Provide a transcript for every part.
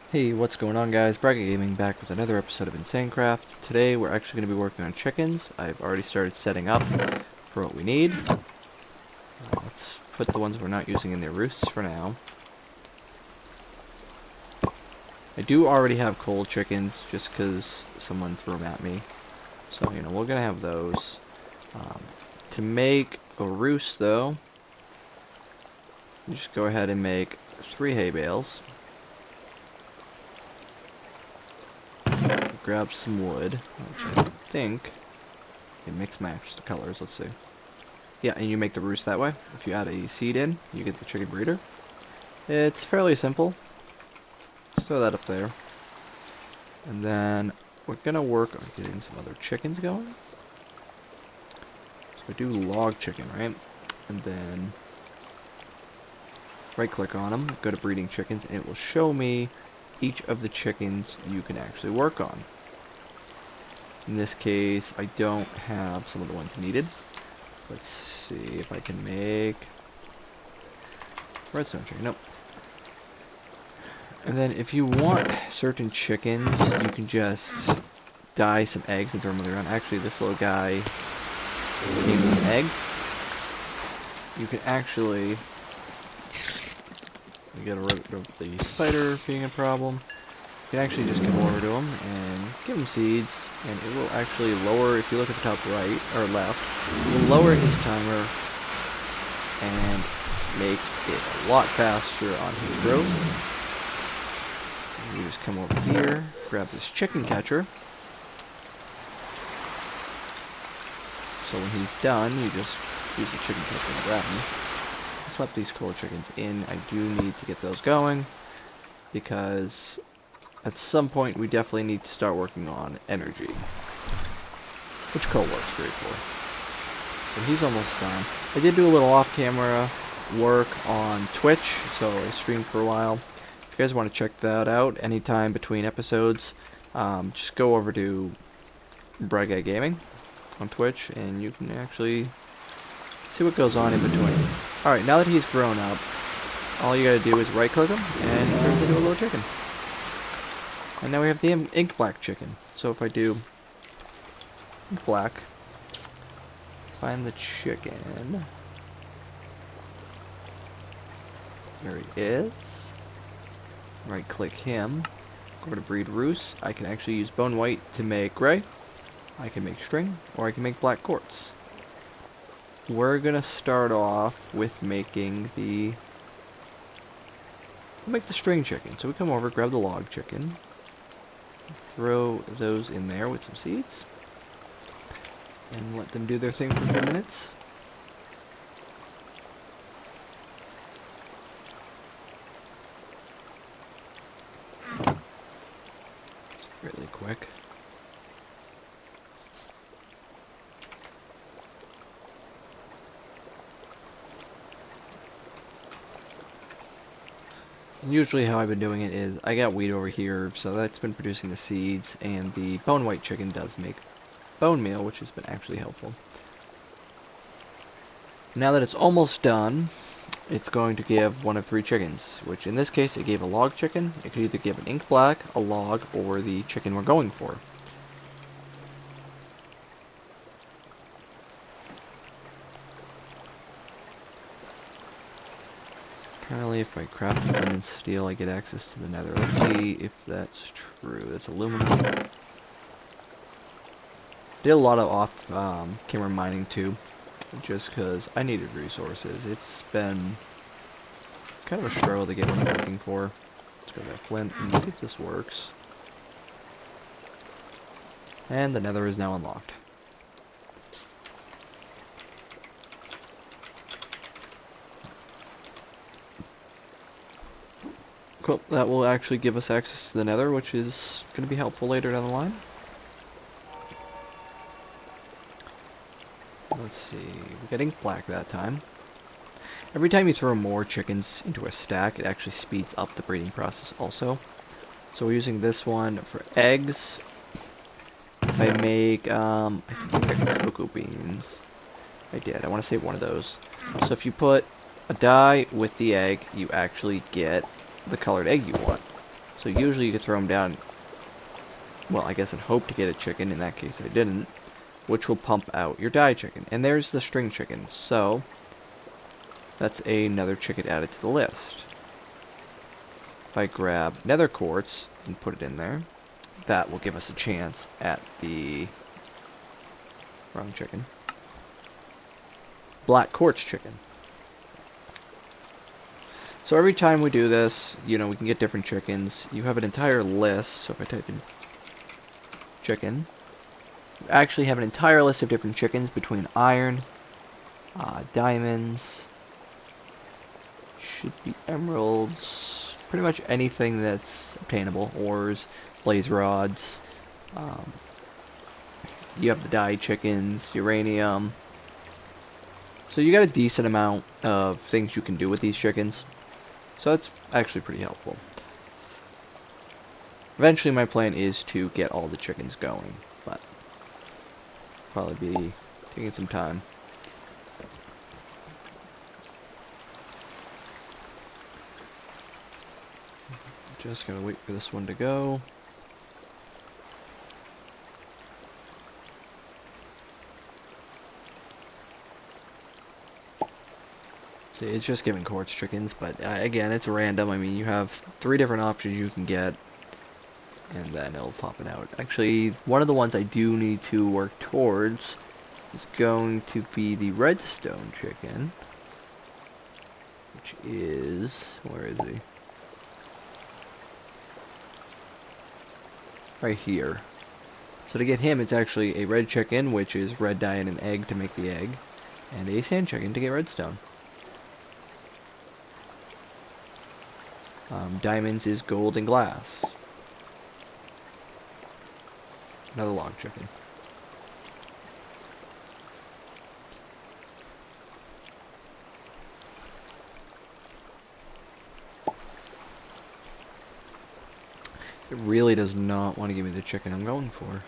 Hey, what's going on guys? Bryguygaming back with another episode of InsaneCraft. Today we're actually going to be working on chickens. I've already started setting up for what we need. Let's put the ones we're not using in their roosts for now. I do already have cold chickens just because someone threw them at me. So, we're going to have those. To make a roost though, you just go ahead and make 3 hay bales. Grab some wood, which I think can mix match the colors. Let's see. Yeah, and you make the roost that way. If you add a seed in, you get the chicken breeder. It's fairly simple. Just throw that up there. And then we're gonna work on getting some other chickens going. So we do log chicken, right? And then right click on them, go to breeding chickens, and it will show me each of the chickens you can actually work on. In this case, I don't have some of the ones needed. Let's see if I can make redstone chicken. Nope. And then if you want certain chickens, you can just dye some eggs and throw them around. Actually, this little guy gave me an egg. You can actually get rid of the spider being a problem. You can actually just come over to him and give him seeds, and it will actually lower, if you look at the top right, or left, it will lower his timer and make it a lot faster on his growth. And you just come over here, grab this chicken catcher. So when he's done, you just use the chicken catcher and grab him. Slap these cold chickens in. I do need to get those going, because at some point, we definitely need to start working on energy, which coal works great for. And he's almost done. I did do a little off-camera work on Twitch, so I streamed for a while. If you guys want to check that out anytime between episodes, just go over to bryguygaming on Twitch, and you can actually see what goes on in between. Alright, now that he's grown up, all you gotta do is right-click him, and he turns into a little chicken. And now we have the ink black chicken. So if I do ink black, find the chicken. There he is. Right click him. Go over to breed roost. I can actually use bone white to make gray. I can make string, or I can make black quartz. We're gonna start off with making the string chicken. So we come over, grab the log chicken. Throw those in there with some seeds and let them do their thing for a few minutes. It's really quick. Usually how I've been doing it is, I got wheat over here, so that's been producing the seeds, and the bone white chicken does make bone meal, which has been actually helpful. Now that it's almost done, it's going to give one of 3 chickens, which in this case it gave a log chicken. It could either give an ink black, a log, or the chicken we're going for. Apparently if I craft them in steel, I get access to the nether. Let's see if that's true. That's aluminum. Did a lot of off-camera mining too, just because I needed resources. It's been kind of a struggle to get what I'm looking for. Let's go to that flint and see if this works. And the nether is now unlocked. Cool, that will actually give us access to the nether, which is going to be helpful later down the line. Let's see, we're getting black that time. Every time you throw more chickens into a stack, it actually speeds up the breeding process also. So we're using this one for eggs. If I make, I think I got cocoa beans. I did, I want to save one of those. So if you put a dye with the egg, you actually get the colored egg you want. So usually you could throw them down, well, I guess and hope to get a chicken. In that case I didn't, which will pump out your die chicken. And there's the string chicken, so that's another chicken added to the list. If I grab nether quartz and put it in there, that will give us a chance at the wrong chicken. Black quartz chicken. So every time we do this, you know, we can get different chickens. You have an entire list, so if I type in chicken, you actually have an entire list of different chickens between iron, diamonds, should be emeralds, pretty much anything that's obtainable, ores, blaze rods, you have the dye chickens, uranium. So you got a decent amount of things you can do with these chickens. So that's actually pretty helpful. Eventually my plan is to get all the chickens going, but probably be taking some time. Just gotta wait for this one to go. See, it's just giving quartz chickens, but again, it's random. I mean, you have 3 different options you can get, and then it'll pop it out. Actually, one of the ones I do need to work towards is going to be the redstone chicken, which is, where is he? Right here. So to get him, it's actually a red chicken, which is red dye and an egg to make the egg, and a sand chicken to get redstone. Diamonds is gold and glass. Another log chicken. It really does not want to give me the chicken I'm going for.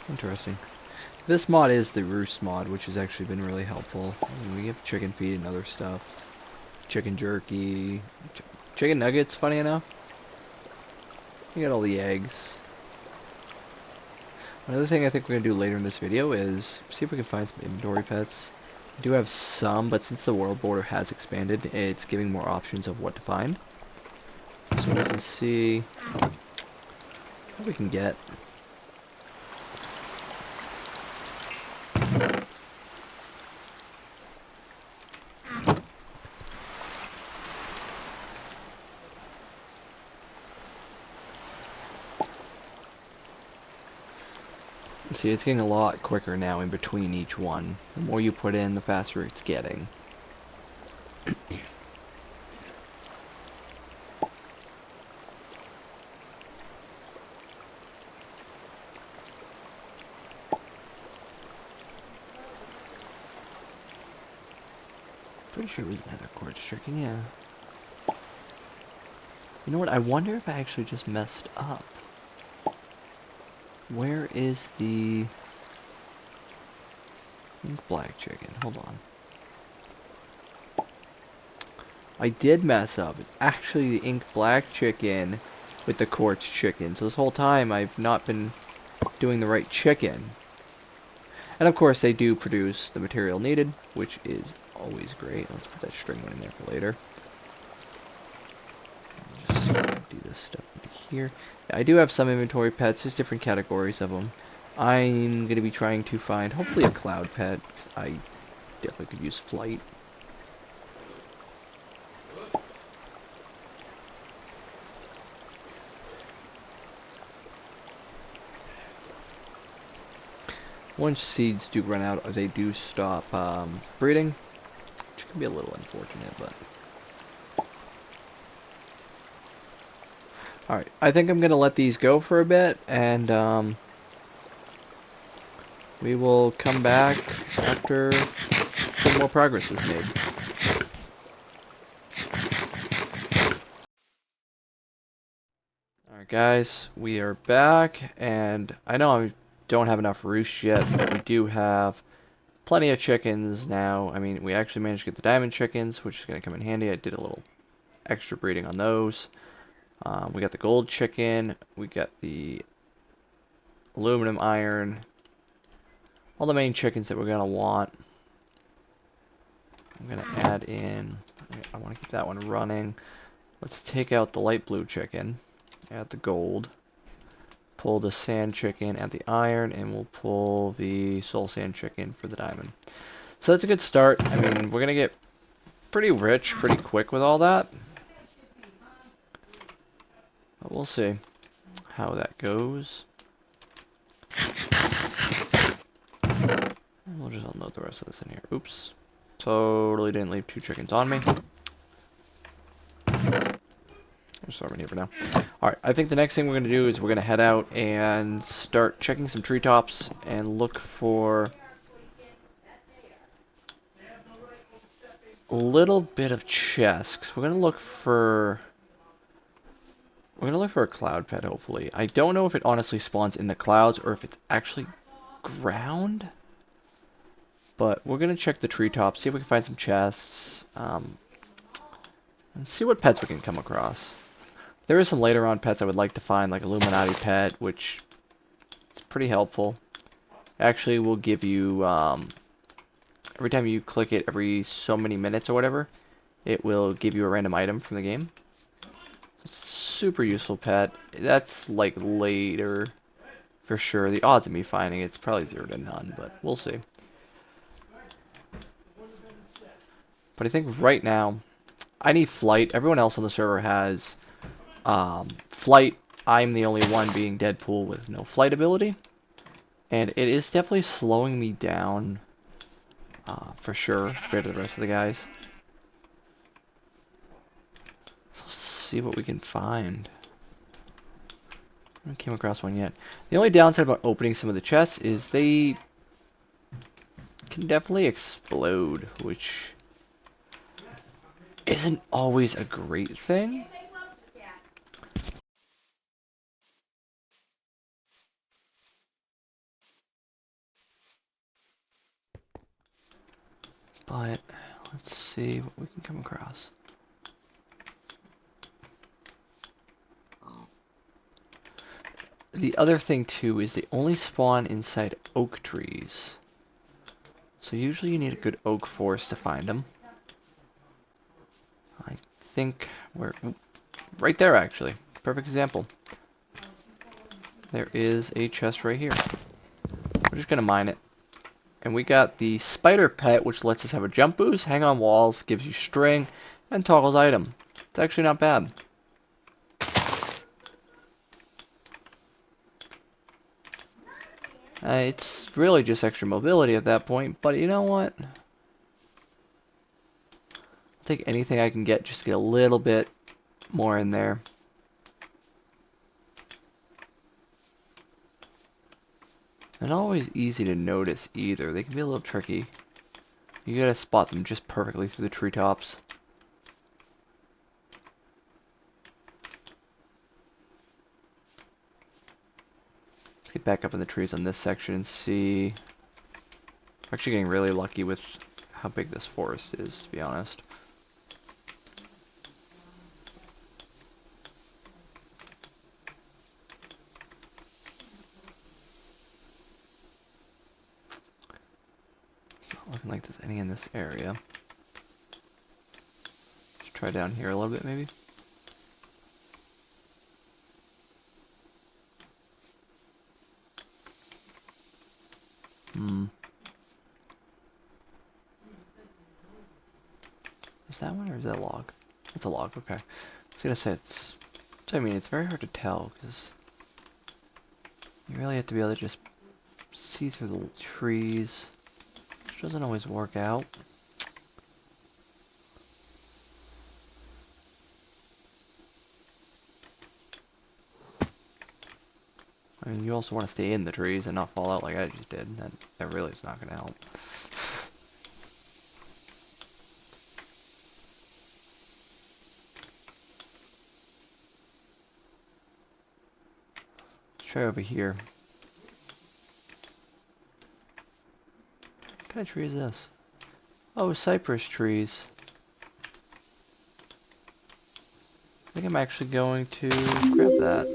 Interesting. This mod is the roost mod, which has actually been really helpful. I mean, we have chicken feed and other stuff. Chicken jerky. Chicken nuggets, funny enough. You got all the eggs. Another thing I think we're going to do later in this video is see if we can find some inventory pets. I do have some, but since the world border has expanded, it's giving more options of what to find. So we can see what we can get. See, it's getting a lot quicker now in between each one. The more you put in, the faster it's getting. Pretty sure it was another quartz chicken, yeah. You know what, I wonder if I actually just messed up. Where is the ink black chicken? Hold on. I did mess up. It's actually the ink black chicken with the quartz chicken. So this whole time I've not been doing the right chicken. And of course they do produce the material needed, which is always great. Let's put that string one in there for later. Just do this stuff into here. I do have some inventory pets. There's different categories of them. I'm going to be trying to find, hopefully, a cloud pet. I definitely could use flight. Once seeds do run out, they do stop breeding, which can be a little unfortunate, but... Alright, I think I'm going to let these go for a bit, and we will come back after some more progress is made. Alright guys, we are back, and I know I don't have enough roosts yet, but we do have plenty of chickens now. I mean, we actually managed to get the diamond chickens, which is going to come in handy. I did a little extra breeding on those. We got the gold chicken. We got the aluminum iron. All the main chickens that we're going to want. I'm going to add in... I want to keep that one running. Let's take out the light blue chicken. Add the gold. Pull the sand chicken, add the iron, and we'll pull the soul sand chicken for the diamond. So that's a good start. I mean, we're going to get pretty rich pretty quick with all that. But we'll see how that goes. We'll just unload the rest of this in here. Oops. Totally didn't leave 2 chickens on me. I'll start in here for now. Alright, I think the next thing we're going to do is we're going to head out and start checking some treetops and look for a little bit of chests. We're going to look for... We're going to look for a cloud pet, hopefully. I don't know if it honestly spawns in the clouds or if it's actually ground. But we're going to check the treetops, see if we can find some chests. And see what pets we can come across. There is some later on pets I would like to find, like Illuminati pet, which is pretty helpful. Actually, will give you, every time you click it, every so many minutes or whatever, it will give you a random item from the game. It's a super useful pet. That's like later, for sure. The odds of me finding it's probably 0 to none, but we'll see. But I think right now, I need flight. Everyone else on the server has flight. I'm the only one being Deadpool with no flight ability. And it is definitely slowing me down, for sure, compared to the rest of the guys. Let's see what we can find. I haven't came across one yet. The only downside about opening some of the chests is they can definitely explode, which isn't always a great thing. But let's see what we can come across. The other thing too is they only spawn inside oak trees. So usually you need a good oak forest to find them. I think we're right there actually. Perfect example. There is a chest right here. We're just gonna mine it. And we got the spider pet, which lets us have a jump boost, hang on walls, gives you string, and toggles item. It's actually not bad. It's really just extra mobility at that point, but you know what? I'll take anything I can get just to get a little bit more in there. They're not always easy to notice either. They can be a little tricky. You gotta spot them just perfectly through the treetops. Let's get back up in the trees on this section and see. I'm actually getting really lucky with how big this forest is, to be honest. Not looking like there's any in this area. Let's try down here a little bit, maybe. Is that one or is that a log? It's a log, okay. I was gonna say it's... I mean, it's very hard to tell, because you really have to be able to just see through the trees, which doesn't always work out. I mean, you also want to stay in the trees and not fall out like I just did. That really is not going to help. Let's try over here. kind of tree is this? Oh, cypress trees. I think I'm actually going to grab that.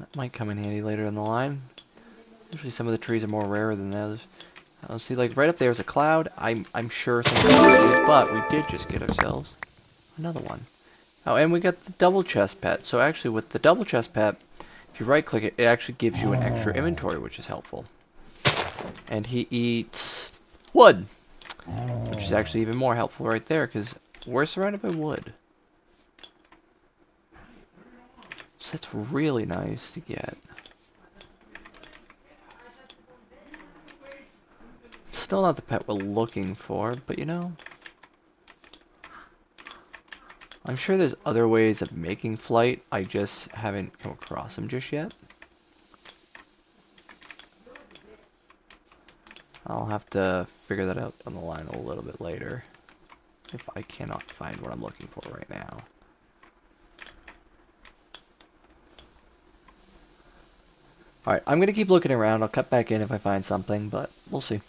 That might come in handy later in the line. Usually some of the trees are more rare than the others. See, like right up there is a cloud. I'm sure something is, but we did just get ourselves another one. Oh, and we got the double chest pet. So actually with the double chest pet, if you right click it, it actually gives you an extra inventory, which is helpful. And he eats wood, which is actually even more helpful right there, because we're surrounded by wood. So that's really nice to get. Still not the pet we're looking for, but you know, I'm sure there's other ways of making flight. I just haven't come across them just yet. I'll have to figure that out on the line a little bit later, if I cannot find what I'm looking for right now. Alright, I'm going to keep looking around. I'll cut back in if I find something, but we'll see.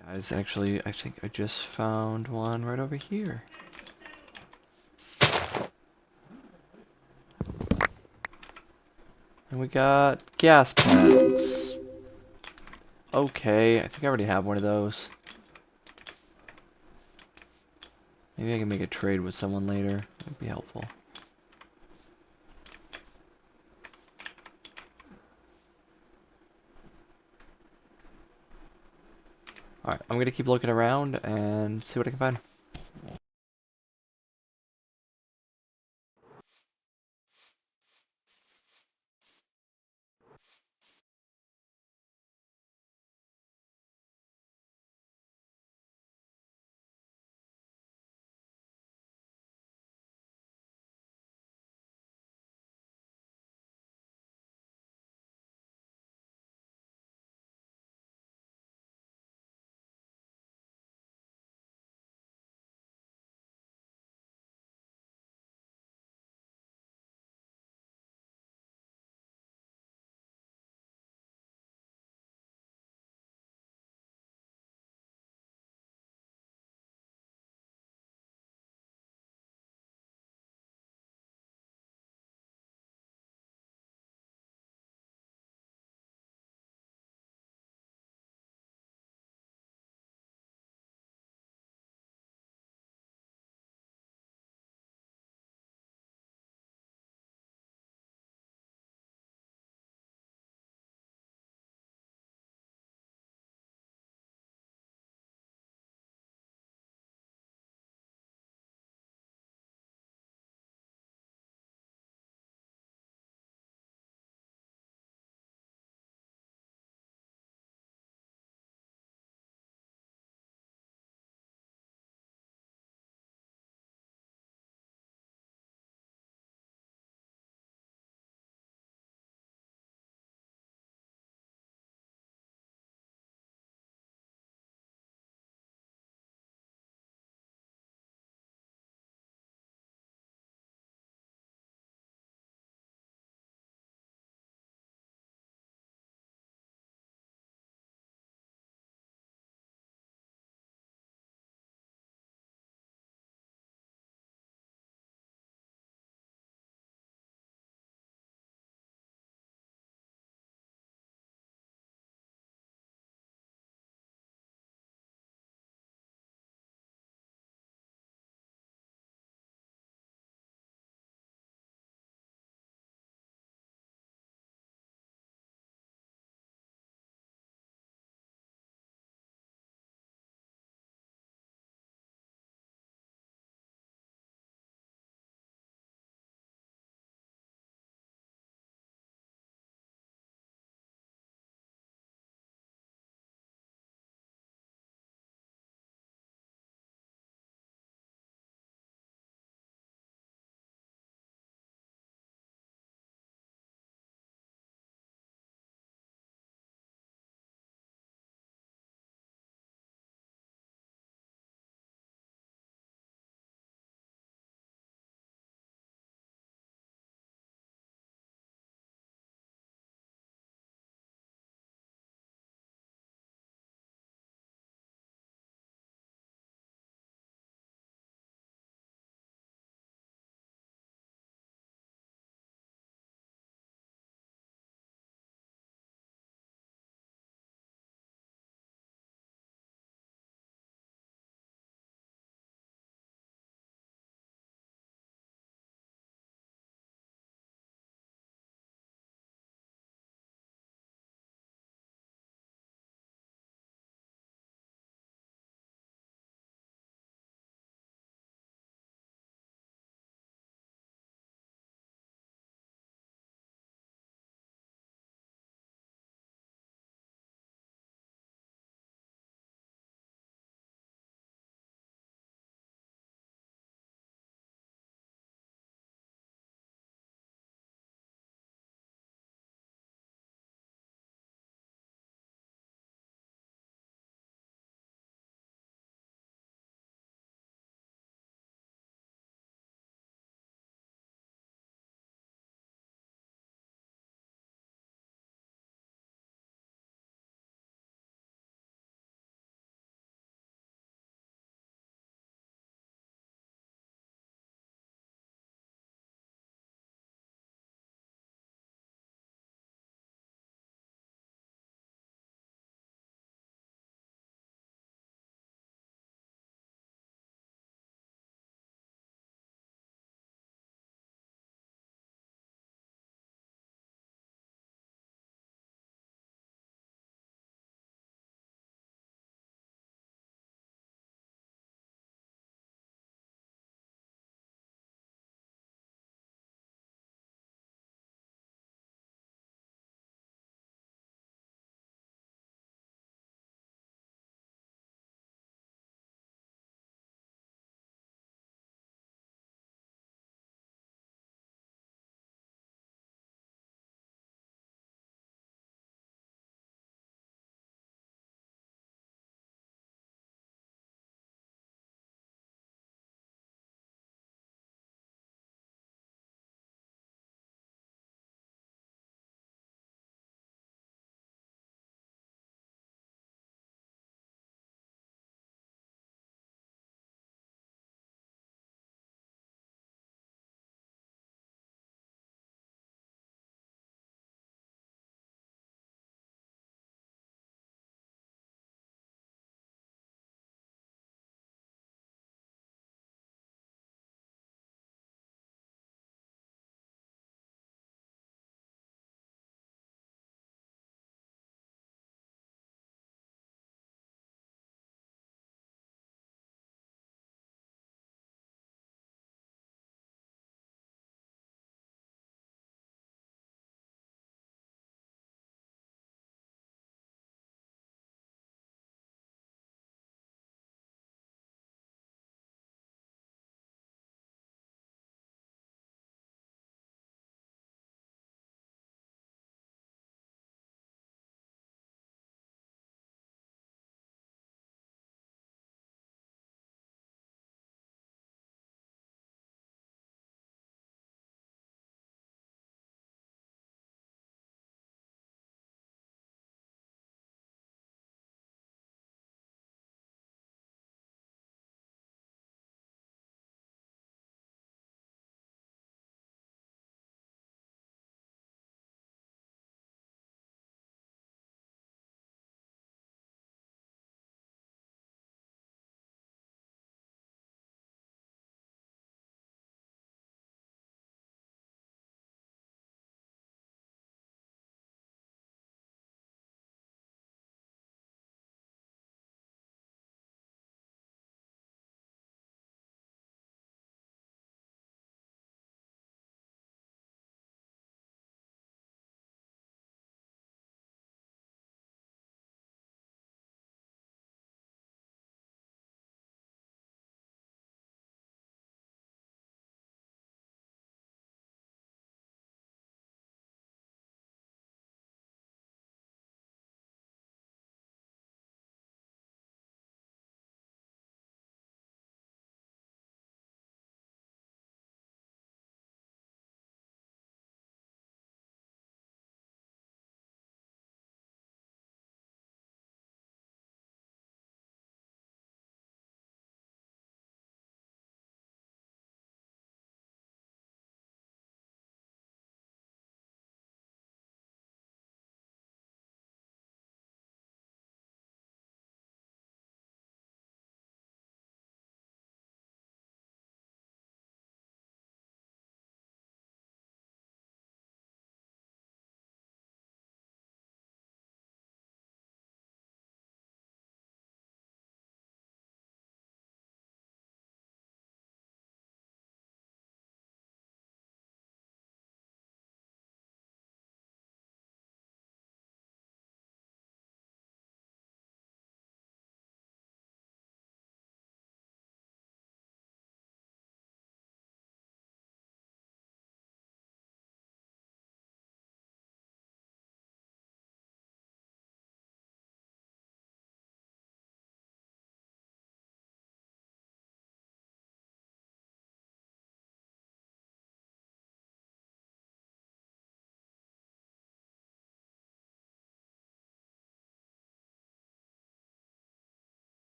Alright guys, actually, I think I just found one right over here. And we got gas pads. Okay, I think I already have one of those. Maybe I can make a trade with someone later. That'd be helpful. Alright, I'm gonna keep looking around and see what I can find.